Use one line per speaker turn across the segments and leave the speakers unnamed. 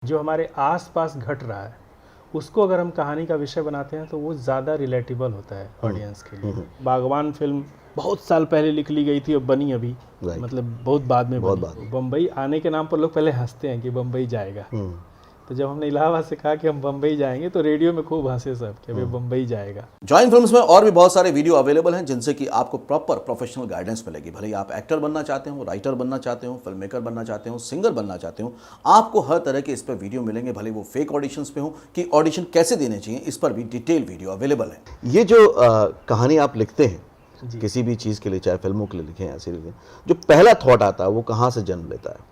जो हमारे आसपास घट रहा है उसको अगर हम कहानी का विषय बनाते हैं तो वो ज़्यादा रिलेटेबल होता है ऑडियंस के लिए। बागवान फिल्म बहुत साल पहले लिख ली गई थी और बनी अभी, मतलब बहुत बाद में बनी। बम्बई आने के नाम पर लोग पहले हंसते हैं कि बम्बई जाएगा। तो जब हमने इलाहाबाद से कहा कि हम बम्बई जाएंगे तो रेडियो में खूब हंसे सब कि अभी बम्बई जाएगा।
जॉइन फिल्म्स में और भी बहुत सारे वीडियो अवेलेबल हैं जिनसे कि आपको प्रॉपर प्रोफेशनल गाइडेंस मिलेगी। भले ही आप एक्टर बनना चाहते हो, राइटर बनना चाहते हो, फिल्म मेकर बनना चाहते हो, सिंगर बनना चाहते हो, आपको हर तरह के इस पर वीडियो मिलेंगे। भले वो फेक ऑडिशंस पे हो कि ऑडिशन कैसे देने चाहिए, इस पर भी डिटेल वीडियो अवेलेबल है। ये जो कहानी आप लिखते हैं किसी भी चीज़ के लिए, चाहे फिल्मों के लिए लिखें या ऐसे लिखें, जो पहला थॉट आता है वो कहाँ से जन्म लेता है?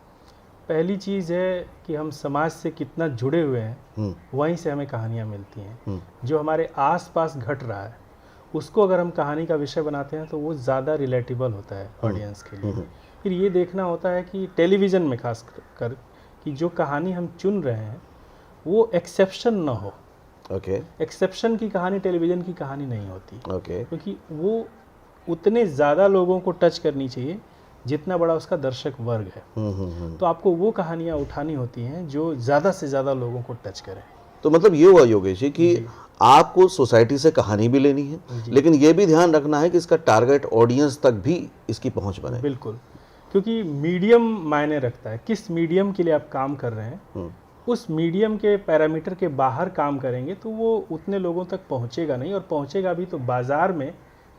पहली चीज़ है कि हम समाज से कितना जुड़े हुए हैं, वहीं से हमें कहानियाँ मिलती हैं। जो हमारे आसपास घट रहा है उसको अगर हम कहानी का विषय बनाते हैं तो वो ज़्यादा रिलेटेबल होता है ऑडियंस के लिए। फिर ये देखना होता है कि टेलीविज़न में खास कर कि जो कहानी हम चुन रहे हैं वो एक्सेप्शन ना हो। एक्सेप्शन की कहानी टेलीविज़न की कहानी नहीं होती। क्योंकि वो उतने ज़्यादा लोगों को टच करनी चाहिए जितना बड़ा उसका दर्शक वर्ग है। तो आपको वो कहानियाँ उठानी होती हैं जो ज़्यादा से ज़्यादा लोगों को टच करें।
तो मतलब ये हुआ योगेश जी कि आपको सोसाइटी से कहानी भी लेनी है, लेकिन ये भी ध्यान रखना है कि इसका टारगेट ऑडियंस तक भी इसकी पहुंच बने।
बिल्कुल, क्योंकि मीडियम मायने रखता है। किस मीडियम के लिए आप काम कर रहे हैं, उस मीडियम के पैरामीटर के बाहर काम करेंगे तो वो उतने लोगों तक पहुंचेगा नहीं, और पहुंचेगा भी तो बाजार में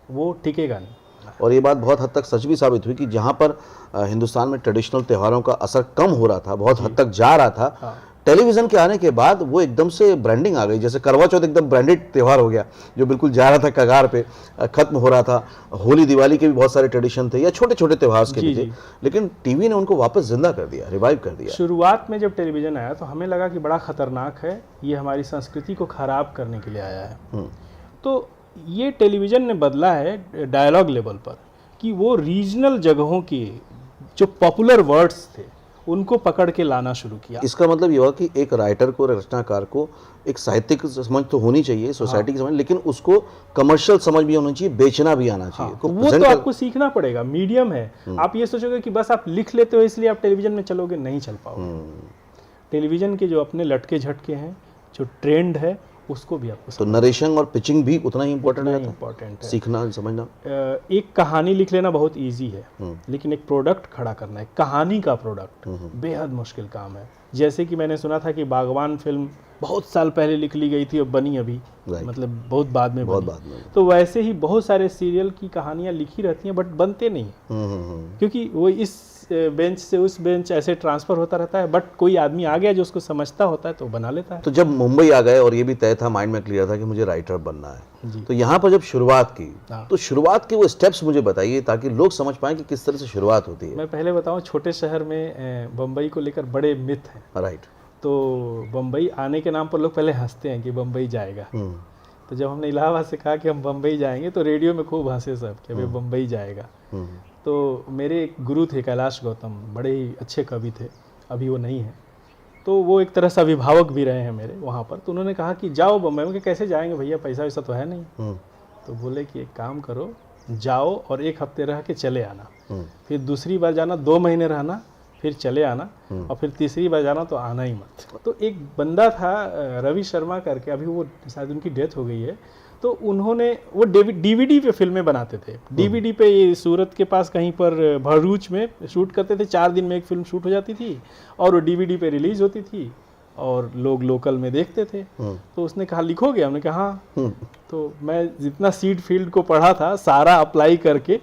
वो टिकेगा नहीं।
और ये बात बहुत हद तक सच भी साबित हुई कि जहाँ पर हिंदुस्तान में ट्रेडिशनल त्योहारों का असर कम हो रहा था, बहुत हद तक जा रहा था, टेलीविज़न के आने के बाद वो एकदम से ब्रांडिंग आ गई। जैसे करवा चौथ एकदम ब्रांडेड त्यौहार हो गया, जो बिल्कुल जा रहा था कगार पे, खत्म हो रहा था। होली दिवाली के भी बहुत सारे ट्रेडिशन थे या छोटे छोटे त्यौहार के भी थे, लेकिन टीवी ने उनको वापस जिंदा कर दिया, रिवाइव कर दिया।
शुरुआत में जब टेलीविज़न आया तो हमें लगा कि बड़ा खतरनाक है, ये हमारी संस्कृति को खराब करने के लिए आया है। तो ये टेलीविज़न ने बदला है डायलॉग लेवल पर कि वो रीजनल जगहों की जो पॉपुलर वर्ड्स थे उनको पकड़ के लाना शुरू किया।
इसका मतलब ये हुआ कि एक राइटर को, रचनाकार को एक साहित्यिक समझ तो होनी चाहिए, सोसाइटी की समझ, लेकिन उसको कमर्शियल समझ भी होनी चाहिए, बेचना भी आना चाहिए।
वो तो आपको सीखना पड़ेगा। मीडियम है, आप ये सोचोगे कि बस आप लिख लेते हो इसलिए आप टेलीविज़न में चलोगे, नहीं चल पाओगे। टेलीविज़न के जो अपने लटके झटके हैं, जो ट्रेंड है, उसको भी आपको
तो नरेशन और पिचिंग भी उतना ही इम्पोर्टेंट
है,
सीखना, समझना।
एक कहानी लिख लेना बहुत इजी है, लेकिन एक प्रोडक्ट खड़ा करना है, कहानी का प्रोडक्ट, बेहद मुश्किल काम है। जैसे कि मैंने सुना था कि बागवान फिल्म बहुत साल पहले लिख ली गई थी और बनी अभी, मतलब बहुत बाद में बनी। तो वैसे ही बहुत सारे सीरियल की कहानियाँ लिखी रहती हैं बट बनते नहीं, क्योंकि वो इस बेंच से उस बेंच ऐसे ट्रांसफर होता रहता है। बट कोई आदमी आ गया जो उसको समझता होता है तो बना लेता है।
तो जब मुंबई आ गए और ये भी तय था, माइंड में क्लियर था कि मुझे राइटर बनना है, तो यहाँ पर जब शुरुआत की, तो शुरुआत के वो स्टेप्स मुझे बताइए ताकि लोग समझ पाएं कि किस तरह से शुरुआत होती है।
मैं पहले बताऊँ, छोटे शहर में बम्बई को लेकर बड़े मिथ हैं।
राइट।
तो बम्बई आने के नाम पर लोग पहले हंसते हैं कि बम्बई जाएगा। तो जब हमने इलाहाबाद से कहा कि हम बम्बई जाएंगे तो रेडियो में खूब हंसे सब कि अभी बम्बई जाएगा। तो मेरे एक गुरु थे कैलाश गौतम, बड़े ही अच्छे कवि थे, अभी वो नहीं है। तो वो एक तरह से अभिभावक भी रहे हैं मेरे वहाँ पर। तो उन्होंने कहा कि जाओ बम्बई में। कैसे जाएंगे भैया, पैसा वैसा तो है नहीं। तो बोले कि एक काम करो, जाओ और एक हफ्ते रह के चले आना, फिर दूसरी बार जाना 2 महीने रहना, फिर चले आना, और फिर तीसरी बार जाना तो आना ही मत। तो एक बंदा था रवि शर्मा करके, अभी वो शायद उनकी डेथ हो गई है। तो उन्होंने वो डीवीडी पे फिल्में बनाते थे। डीवीडी पे ये सूरत के पास कहीं पर भरूच में शूट करते थे, 4 दिन में एक फिल्म शूट हो जाती थी और वो डीवीडी पे रिलीज होती थी और लोग लोकल में देखते थे। तो उसने कहा लिखोगे? हमने कहा हाँ। तो मैं जितना सीड फील्ड को पढ़ा था सारा अप्लाई करके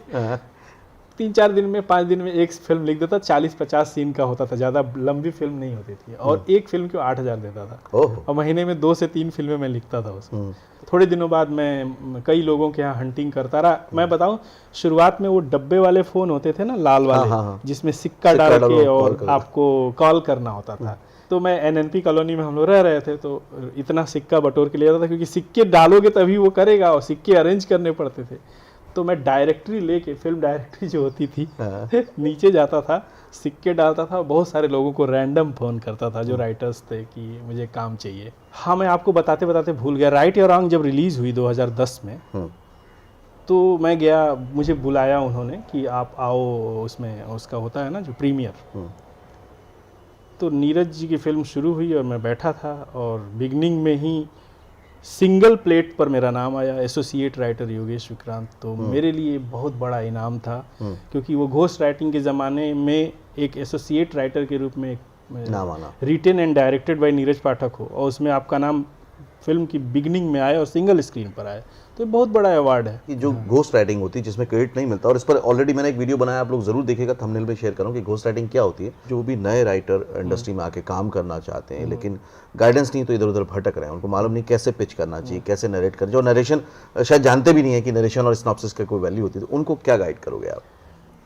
3-4 दिन में, 5 दिन में एक फिल्म लिख देता। 40-50 सीन का होता था, ज़्यादा लंबी फिल्म नहीं होती थी, और एक फिल्म को 8,000 देता था। और महीने में 2 से 3 फिल्में मैं लिखता था उसमें। थोड़े दिनों बाद मैं कई लोगों के यहाँ हंटिंग करता रहा। मैं बताऊं, शुरुआत में वो डब्बे वाले फ़ोन होते थे ना, लाल वाले, जिसमें सिक्का डाल के और आपको कॉल करना होता था। तो मैं एनएनपी कॉलोनी में हम लोग रह रहे थे, तो इतना सिक्का बटोर के ले जाता था, क्योंकि सिक्के डालोगे तभी वो करेगा और सिक्के अरेंज करने पड़ते थे। तो मैं डायरेक्टरी लेके, फिल्म डायरेक्टरी जो होती थी, नीचे जाता था, सिक्के डालता था, बहुत सारे लोगों को रैंडम फ़ोन करता था जो राइटर्स थे कि मुझे काम चाहिए। हाँ, मैं आपको बताते बताते भूल गया, राइट या रॉन्ग जब रिलीज़ हुई 2010 में, तो मैं गया, मुझे बुलाया उन्होंने कि आप आओ, उसमें उसका होता है ना जो प्रीमियर। तो नीरज जी की फिल्म शुरू हुई और मैं बैठा था और बिगनिंग में ही सिंगल प्लेट पर मेरा नाम आया, एसोसिएट राइटर योगेश विक्रांत। तो मेरे लिए बहुत बड़ा इनाम था, क्योंकि वो घोस्ट राइटिंग के ज़माने में एक एसोसिएट राइटर के रूप में
नाम आना,
written and directed by Neeraj Pathak हो और उसमें आपका नाम फिल्म की बिगनिंग में आए और सिंगल स्क्रीन पर आए, तो ये बहुत बड़ा अवार्ड है।
कि जो घोस्ट राइटिंग होती है जिसमें क्रेडिट नहीं मिलता, और इस पर ऑलरेडी मैंने एक वीडियो बनाया, आप लोग जरूर देखिएगा, थंबनेल में शेयर करूँ कि घोस्ट राइटिंग क्या होती है। जो भी नए राइटर इंडस्ट्री में आके काम करना चाहते हैं लेकिन गाइडेंस नहीं, तो इधर उधर भटक रहे हैं, उनको मालूम नहीं कैसे पिच करना चाहिए, कैसे नरेट कर, जो नरेशन शायद जानते भी नहीं है कि नरेशन और सिनॉप्सिस का कोई वैल्यू होती है, तो उनको क्या गाइड करोगे आप?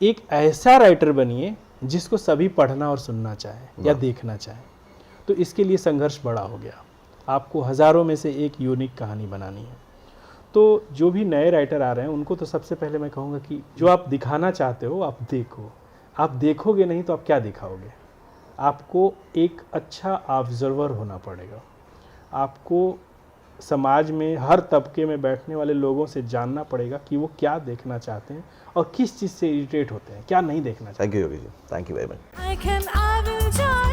एक ऐसा राइटर बनिए जिसको सभी पढ़ना और सुनना चाहे या देखना चाहे। तो इसके लिए संघर्ष बड़ा हो गया, आपको हज़ारों में से एक यूनिक कहानी बनानी है। तो जो भी नए राइटर आ रहे हैं उनको तो सबसे पहले मैं कहूँगा कि जो आप दिखाना चाहते हो आप देखो, आप देखोगे नहीं तो आप क्या दिखाओगे। आपको एक अच्छा ऑब्जर्वर होना पड़ेगा, आपको समाज में हर तबके में बैठने वाले लोगों से जानना पड़ेगा कि वो क्या देखना चाहते हैं और किस चीज़ से इरिटेट होते हैं, क्या नहीं देखना चाहते।
Thank you Yogi ji, thank you very much.
I will join